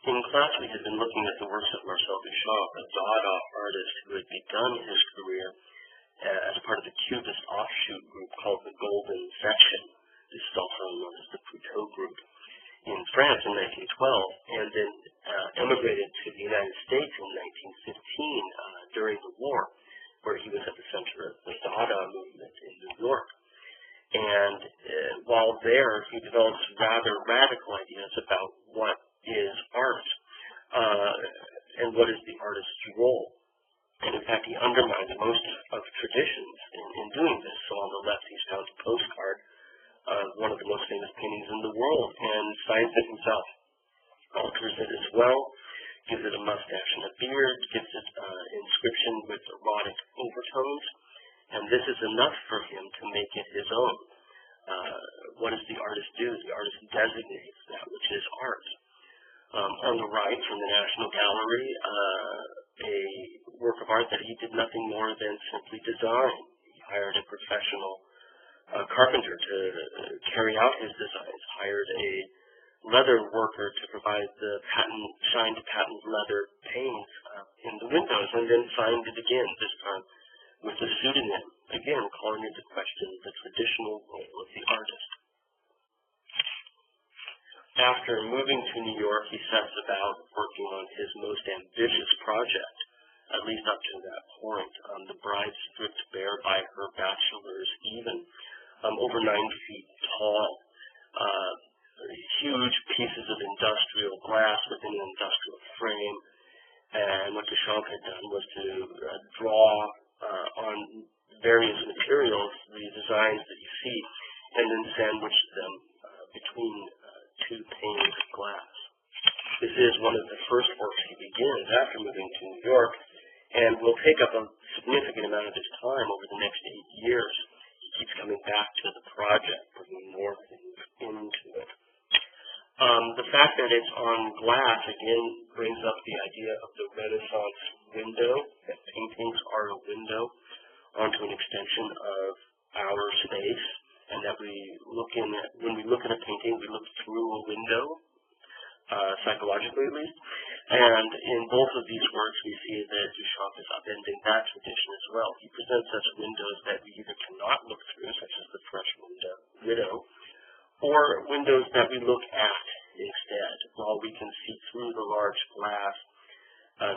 In class, we had been looking at the works of Marcel Duchamp, a Dada artist who had begun his career as part of the Cubist offshoot group called the Golden Section. This is also known as the Puteaux Group in France in 1912, and then emigrated to the United States in 1915 during the war, where he was at the center of the Dada movement in New York. And while there, he develops rather radical ideas about what is art and what is the artist's role. And in fact, he undermines most of traditions in doing this. So on the left, he's found a postcard of one of the most famous paintings in the world, and signs it himself, alters it as well, gives it a mustache and a beard, gives it inscription with erotic overtones, and this is enough for him to make it his own. What does the artist do? The artist designates that which is art. On the right, from the National Gallery, a work of art that he did nothing more than simply design. He hired a professional carpenter to carry out his designs, hired a leather worker to provide the shined patent leather panes in the windows, and then signed it again, this time with a pseudonym, again calling into question the traditional role of the artist. After moving to New York, he sets about working on his most ambitious project, at least up to that point. The bride stripped bare by her bachelors, even over 9 feet tall. Huge pieces of industrial glass within an industrial frame. And what Duchamp had done was to draw on various materials the designs that you see, and then sandwich them between 2 panes of glass. This is one of the first works he begins after moving to New York, and will take up a significant amount of his time over the next 8 years. He keeps coming back to the project, bringing more things into it. The fact that it's on glass, again, brings up the idea of the Renaissance window, that paintings are a window onto an extension of our space, and that when we look at a painting, we look through a window, psychologically at least. And in both of these works, we see that Duchamp is upending that tradition as well. He presents us windows that we either cannot look through, such as the Fresh Widow, or windows that we look at instead. While we can see through the large glass,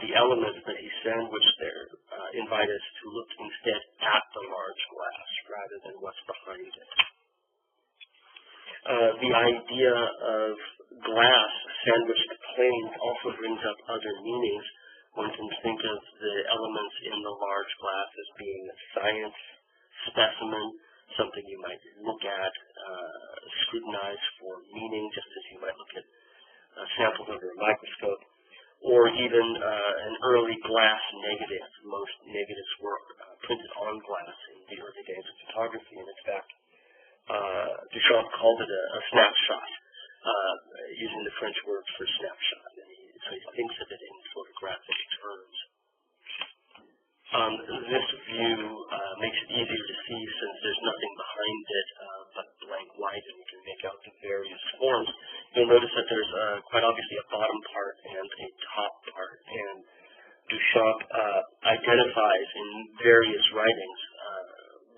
the elements that he sandwiched there invite us to look instead at the large glass rather than what's behind it. The idea of glass sandwiched planes also brings up other meanings. One can think of the elements in the large glass as being a science specimen, something you might look at, scrutinize for meaning, just as you might look at samples under a microscope, or even an early glass negative. Most negatives were printed on glass in the early days of photography, and in fact, Duchamp called it a snapshot, using the French word for snapshot, so he thinks of it in photographic terms. This view makes it easier to see since there's nothing behind it but blank white, and you can make out the various forms. You'll notice that there's quite obviously a bottom part and a top part, and Duchamp identifies in various writings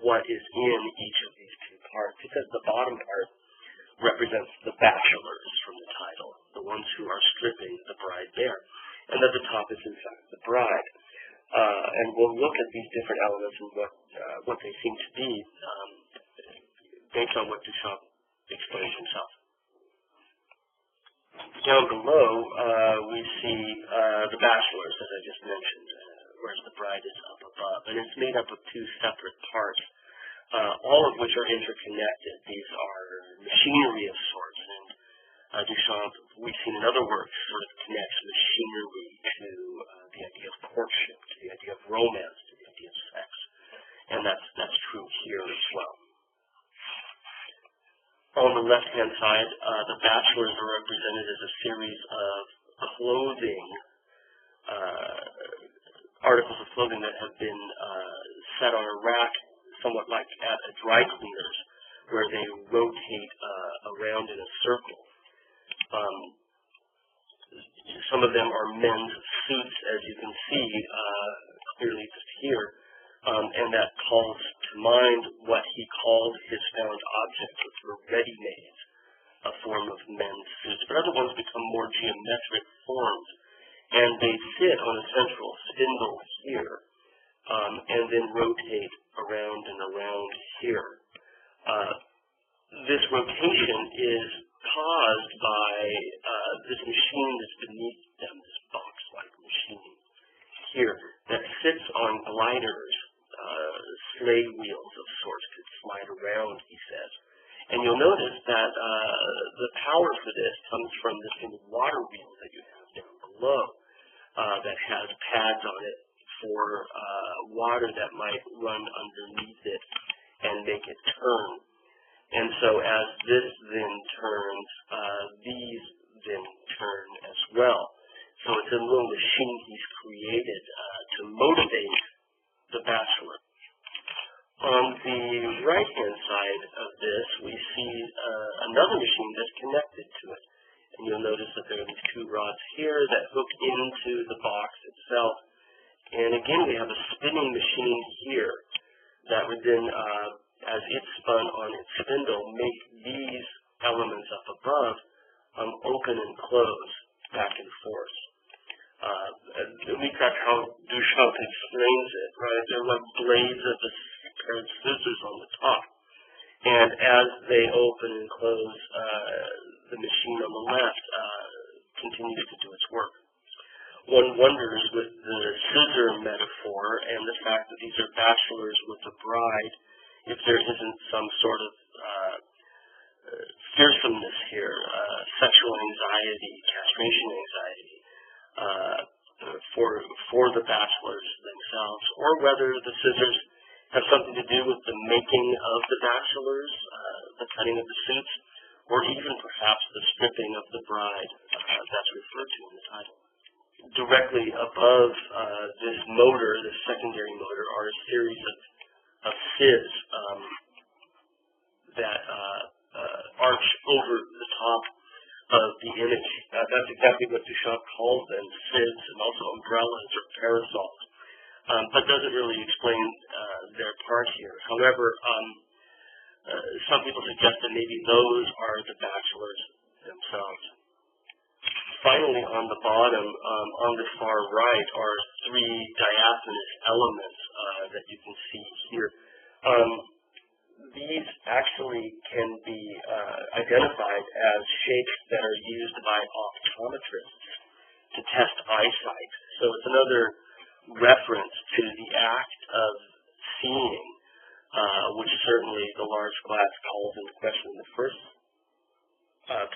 what is in each of these 2 parts. He says the bottom part represents the bachelors from the title, the ones who are stripping the bride bare, and that the top is in fact the bride. And we'll look at these different elements and what they seem to be based on what Duchamp explains himself. Down below, we see the bachelors, as I just mentioned, whereas the bride is up above. And it's made up of 2 separate parts, all of which are interconnected. These are machinery of sorts, and Duchamp, we've seen in other works, sort of connects machinery to the idea of courtship, to the idea of romance, to the idea of sex. And that's true here as well. On the left-hand side, the bachelors are represented as a series of clothing, articles of clothing that have been set on a rack, somewhat like at a dry cleaner's, where they rotate around in a circle. some of them are men's suits, as you can see clearly just here, and that calls to mind what he called his found objects, which were ready-mades, a form of men's suits. But other ones become more geometric forms, and they sit on a central spindle here, and then rotate around and around here. This rotation is caused by this machine that's beneath them, this box-like machine here, that sits on gliders, sleigh wheels of sorts, could slide around, he says. And you'll notice that the power for this comes from this little water wheel that you have down below that has pads on it for water that might run underneath it and make it turn. And so as this then turns, these then turn as well. So it's a little machine he's created to motivate the bachelor. On the right-hand side of this, we see another machine that's connected to it. And you'll notice that there are these two rods here that hook into the box itself. And again, we have a spinning machine here that would then, as it spun on its spindle, make these elements up above open and close back and forth. At least that's how Duchamp explains it, right? They're like blades of a pair of scissors on the top. And as they open and close, the machine on the left continues to do its work. One wonders, with the scissor metaphor and the fact that these are bachelors with a bride, if there isn't some sort of fearsomeness here, sexual anxiety, castration anxiety, for the bachelors themselves, or whether the scissors have something to do with the making of the bachelors, the cutting of the suits, or even perhaps the stripping of the bride that's referred to in the title. Directly above this motor, this secondary motor, are a series of sieves that arch over the top of the image. That's exactly what Duchamp calls them, sieves, and also umbrellas or parasols, but doesn't really explain their part here. However, some people suggest that maybe those are the bachelors themselves. Finally, on the bottom, on the far right, are three diaphanous elements that you can see here. These actually can be identified as shapes that are used by optometrists to test eyesight. So it's another reference to the act of seeing, which certainly the large glass calls into question in the first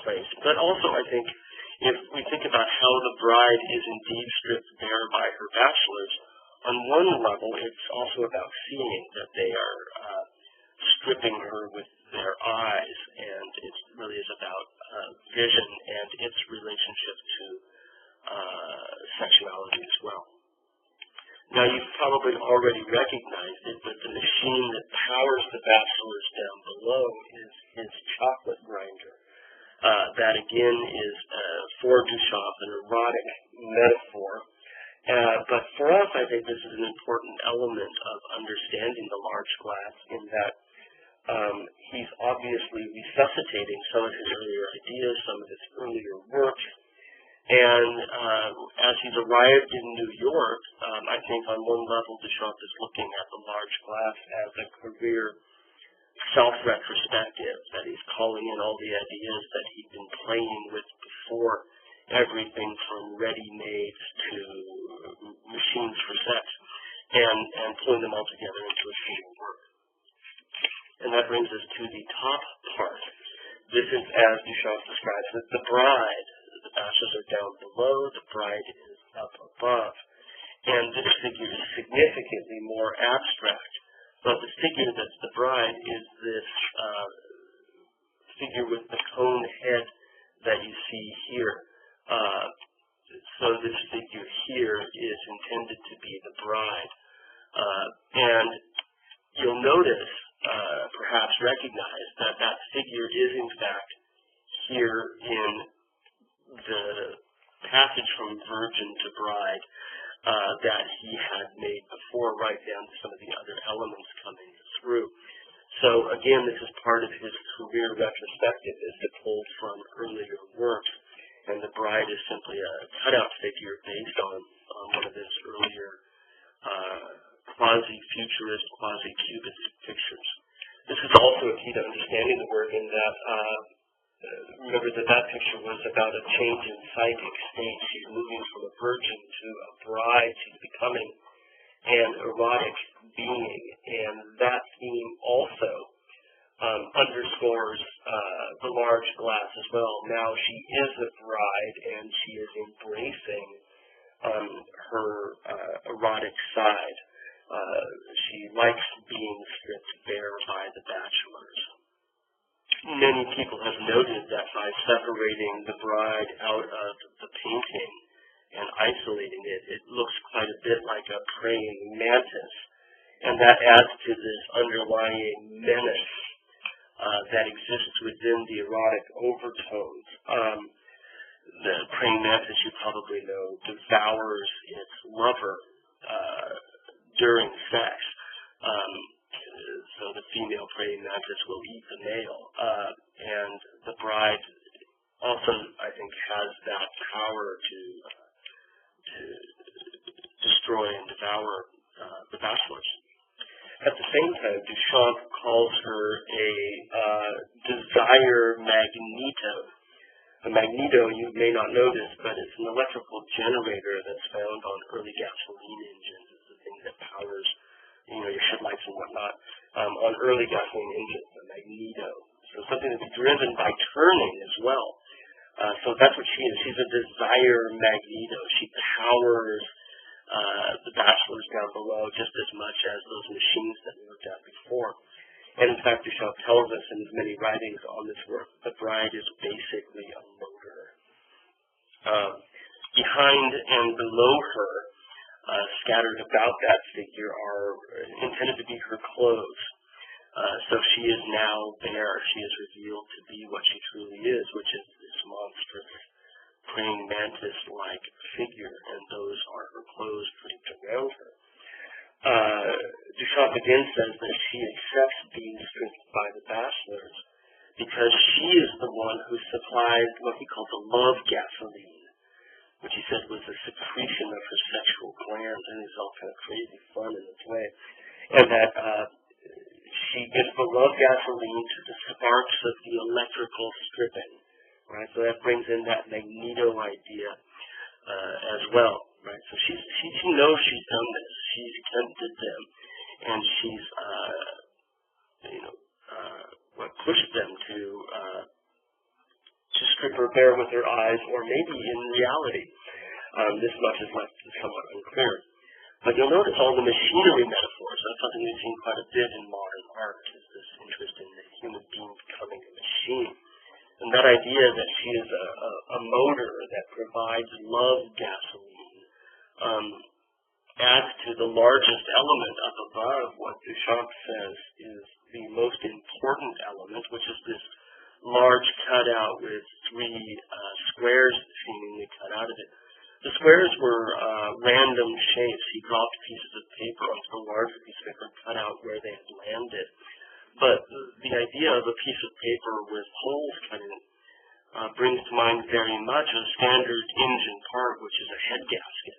place. But also, I think, if we think about how the bride is indeed stripped bare by her bachelors, on one level, it's also about seeing, that they are stripping her with their eyes, and it really is about vision and its relationship to sexuality as well. Now, you've probably already recognized it, but the machine that powers the bachelors down below is his chocolate grinder. That again is, for Duchamp, an erotic metaphor. But for us, I think this is an important element of understanding the large glass, in that he's obviously resuscitating some of his earlier ideas, some of his earlier work. And as he's arrived in New York, I think on one level Duchamp is looking at the large glass as a career self-retrospective, that he's calling in all the ideas that he'd been playing with before, everything from ready-mades to machines for sex, and pulling them all together into a single work. And that brings us to the top part. This is, as Duchamp describes it, the bride. The bachelors are down below, the bride is up above. And this figure is significantly more abstract. But the figure that's the bride is this figure with the cone head that you see here. So this figure here is intended to be the bride. And you'll notice, perhaps recognize, that that figure is in fact here in the passage from virgin to bride that he had made before, right down to some of the other elements coming through. So again, this is part of his career retrospective, is to pull from earlier works, and the bride is simply a cutout figure based on one of his earlier quasi-futurist, quasi-cubist pictures. This is also a key to understanding the work in that, remember that picture was about a change in psychic state. She's moving from a virgin to a bride. She's becoming an erotic being, and that theme also underscores the large glass as well. Now she is a bride, and she is embracing her erotic side. She likes being stripped bare by the bachelors. Many people have noted that by separating the bride out of the painting and isolating it, it looks quite a bit like a praying mantis, and that adds to this underlying menace that exists within the erotic overtones. The praying mantis, you probably know, devours its lover during sex. So the female praying mantis will eat the male, and the bride also, I think, has that power to destroy and devour the bachelors. At the same time, Duchamp calls her a desire magneto. A magneto, you may not know this, but it's an electrical generator that's found on early gasoline engines. It's the thing that powers, your headlights and whatnot. On early gasoline engines, a magneto. So something that's driven by turning as well. So that's what she is. She's a desire magneto. She powers the bachelors down below just as much as those machines that we looked at before. And in fact, Duchamp tells us in his many writings on this work, the bride is basically a motor. Behind and below her, scattered about that figure, are intended to be her clothes. So she is now bare. She is revealed to be what she truly is, which is this monstrous praying mantis-like figure, and those are her clothes draped around her. Duchamp again says that she accepts being stripped by the bachelors because she is the one who supplies what he called the love gasoline, which he said was a secretion of her sexual glands, and it's all kind of crazy fun in its way, and that she gives the love gasoline to the sparks of the electrical stripping, right? So that brings in that magneto idea as well, right? So she knows she's done this. She's tempted them, and she's pushed them to strip her bare with her eyes, or maybe in reality. This much is left somewhat unclear. But you'll notice all the machinery metaphors. That's something we've seen quite a bit in modern art, is this interest in the human being becoming a machine. And that idea that she is a motor that provides love gasoline adds to the largest element up above what Duchamp says is the most important element, which is this large cutout with three squares seemingly cut out of it. The squares were random shapes. He dropped pieces of paper onto the larger piece of paper and cut out where they had landed. But the idea of a piece of paper with holes cut in it brings to mind very much a standard engine part, which is a head gasket.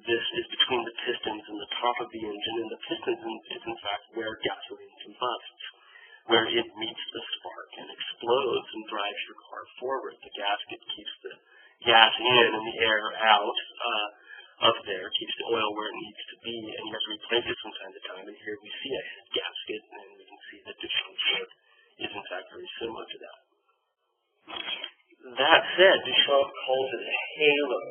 This is between the pistons and the top of the engine, and the pistons is in fact where gasoline combusts, where it meets the spark and explodes and drives your car forward. The gasket keeps the gas in and the air out of there, keeps the oil where it needs to be, and you have to replace it from time to time. And here we see a head gasket, and we can see that Duchamp's work is in fact very similar to that. That said, Duchamp calls it a halo,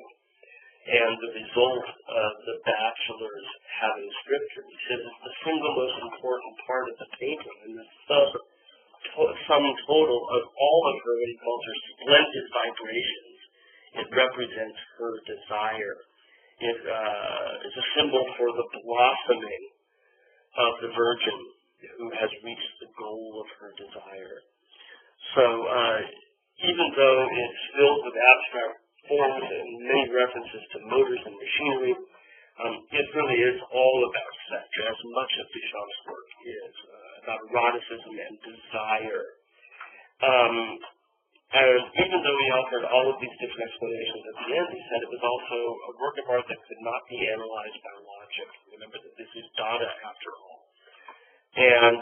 and the result of the bachelors having stripped her. He says it's the single most important part of the painting, and the sum total of all of her, what he calls her splendid vibrations. It represents her desire. It is a symbol for the blossoming of the virgin who has reached the goal of her desire. So even though it's filled with abstract forms and many references to motors and machinery. It really is all about sex, as much of Duchamp's work is about eroticism and desire. And even though he offered all of these different explanations at the end, he said it was also a work of art that could not be analyzed by logic. Remember that this is Dada after all. And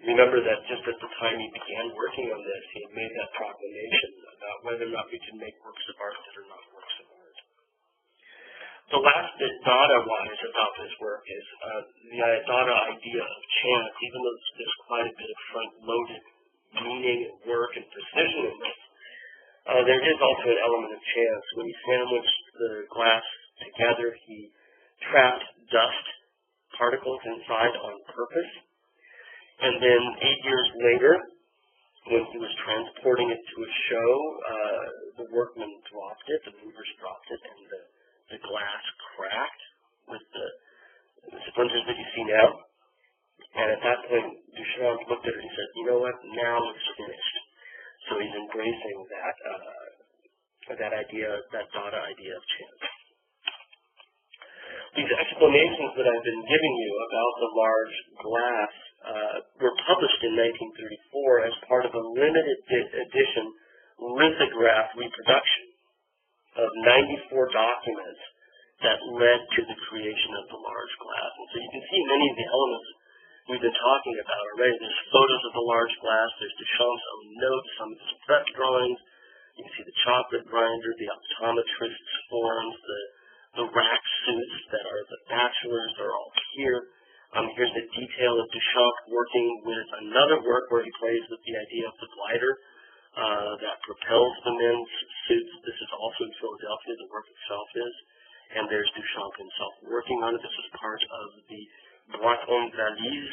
remember that just at the time he began working on this, he had made that proclamation about whether or not we can make works of art that are not works of art. The last bit Dada-wise about this work is the Dada idea of chance. Even though there's quite a bit of front-loaded meaning and work and precision in this, there is also an element of chance. When he sandwiched the glass together, he trapped dust particles inside on purpose. And then 8 years later, when he was transporting it to a show, the workmen dropped it, the movers dropped it, and the glass cracked with the splinters that you see now. And at that point, Duchamp looked at it and said, you know what, now it's finished. So he's embracing that idea, that Dada idea of chance. These explanations that I've been giving you about the large glass were published in 1934 as part of a limited edition lithograph reproduction of 94 documents that led to the creation of the large glass. And so you can see many of the elements we've been talking about already. There's photos of the large glass, there's Duchamp's own notes, some of his prep drawings. You can see the chocolate grinder, the optometrist's forms, the rack suits that are the bachelors, they're all here. Here's the detail of Duchamp working with another work where he plays with the idea of the glider that propels the men's suits. This is also in Philadelphia, the work itself is. And there's Duchamp himself working on it. This is part of the boîte en valise,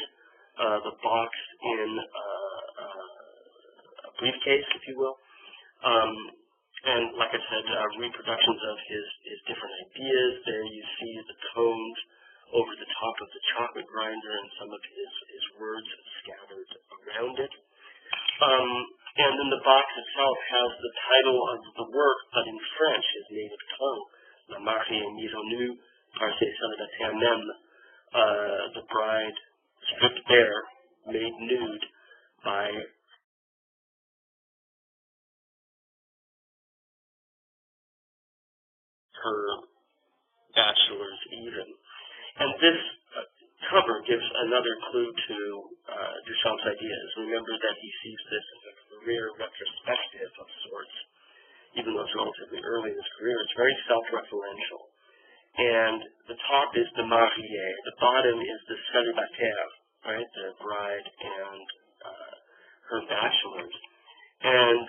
the box in a briefcase, if you will. And like I said, reproductions of his different ideas. There you see the cones over the top of the chocolate grinder and some of his words scattered around it. And then the box itself has the title of the work, but in French, his native tongue, La mariée mise au nu par ses célibataires mêmes, the bride stripped bare, made nude by her bachelors even. And this cover gives another clue to Duchamp's ideas. Remember that he sees this as a career retrospective of sorts, even though it's relatively early in his career. It's very self-referential. And the top is the mariée, the bottom is the célibataire, right, the bride and her bachelors. And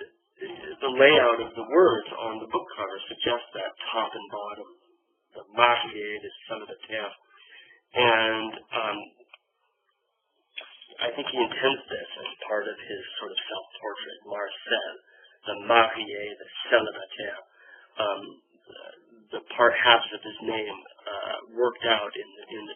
the layout of the words on the book cover suggests that top and bottom, the mariée, the célibataire. And I think he intends this as part of his sort of self-portrait, Marcel, the mariée, the célibataire. The part halves of his name worked out in the